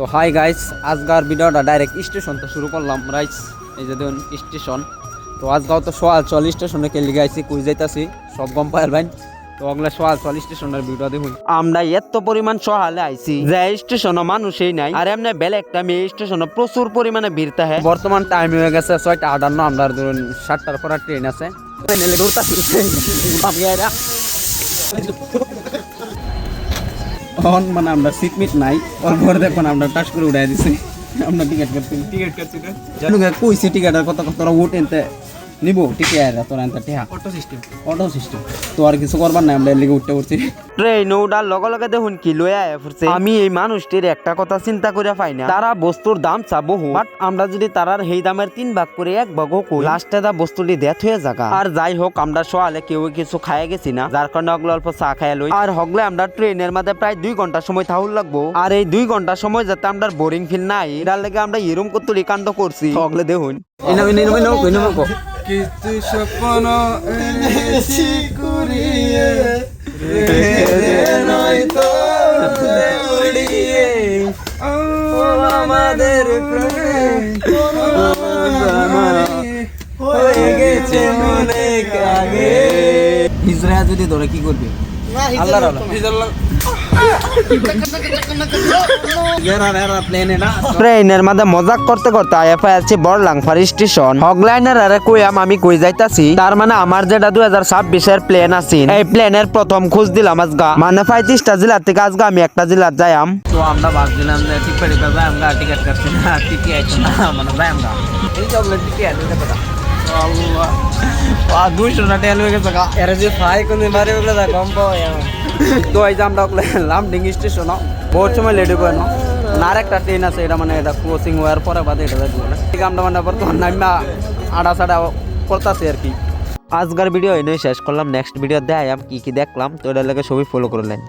তো hi guys, আজকার ভিডিওটা ডাইরেক্ট স্টেশন তো শুরু করলাম রাইস। এই যে দেখুন স্টেশন। তো আজকাল তো সোয়াল স্টেশনে কেলি গাইছি কুই যাইতাছি সব গম পাইল ভাই। তো ওগুলা সোয়াল স্টেশনের ভিডিও দেখুন। আমরা এত পরিমাণ সহালে আইছি যে স্টেশনে মানুষই নাই, আর এমনি বেলেগটা আমি স্টেশনে প্রচুর পরিমাণে ভিড় থাকে। বর্তমান টাইম হয়ে গেছে 6:58, আমরা ধরুন 7টার পর ট্রেন আছে। মানে আমরা সিট মিট নাই, ওর দেখুন আমরা টাচ করে উড়াই দিছি। আমরা টিকিট কাটছি কইছি টিকিটের কত কত উঠেনতে নিব টিকিট তোরা এনতে টিহা অটো সিস্টেম তো আর কিছু করবার নাই, আমরা লিগে উঠতে পড়ছি। ট্রেন উড়ার লগে লগে দেখুন কি লয়ে আয়া পড়ছে। আমি এই মানুষটির একটা কথা চিন্তা করে পাই না, তারা বস্তুর দাম চা বহু, বাট আমরা যদি তারার সেই দামের 3 ভাগ করে 1 ভাগও কই, লাস্টে দা বস্তুটি ডেথ হয়ে যাকা। আর যাই হোক, আমরা সোয়ালে কেউ কিছু খাইয়ে গেছি না, যার কারণে অগলো অল্প চা খাইয়া লই। আর হগলে আমরা ট্রেনের মধ্যে প্রায় 2 ঘন্টা সময় থাকুর লাগবো। আর এই 2 ঘন্টা সময় যাতে আমরা বোরিং ফিল নাই, এটার লেগে আমরা এরম কতলি কাণ্ড করছি। হগলে দেখুন কিছু স্বপ্ন এনেছি কুড়িয়ে নয়তো উড়িয়ে আমাদের হয়ে গেছে অনেক আগে। ইসরায়েল যদি ধরে কি করবে? আল্লাহর ট্রেনের মধ্যে মজাক করতে করতে আইফা আছে বড়লাংফার স্টেশন। হগলাইনের আরে কইয়াম আমি কই যাইতাছি, তার মানে আমার যেটা 2026 এর প্লেন আছে, এই প্লেনের প্রথম খোঁজ দিলাম আজগা, মানে 35টা জেলা থেকে আজগা আমি একটা জেলা যাইম। তো আমরা ভাবছিলাম যে ঠিক করে যাই, আমরা টিকিট কাটছি না, টিকিট আছে না, মানে যাই আমরা এই জগলে টিকিট আছে কথা আল্লাহ 200 না টেল হয়ে গেছে। এর যে ফাই কোন মারে ওগুলো দা কম পাওয়া। তো এই যে আমরা লামডিং স্টেশন বহুত সময় লেট হয়ে না, আর একটা ট্রেন আছে, এটা মানে এটা ক্রসিং হওয়ার পরে বাদে এটা যাবো না। ঠিক আমরা মানে বর্তমান নাইমা আড়া সাড়া করতেছি আর কি। আজকের ভিডিও এনেই শেষ করলাম, নেক্সট ভিডিও দেখাম কি কি দেখলাম। তো এটা লাগে সবই ফলো করলেন।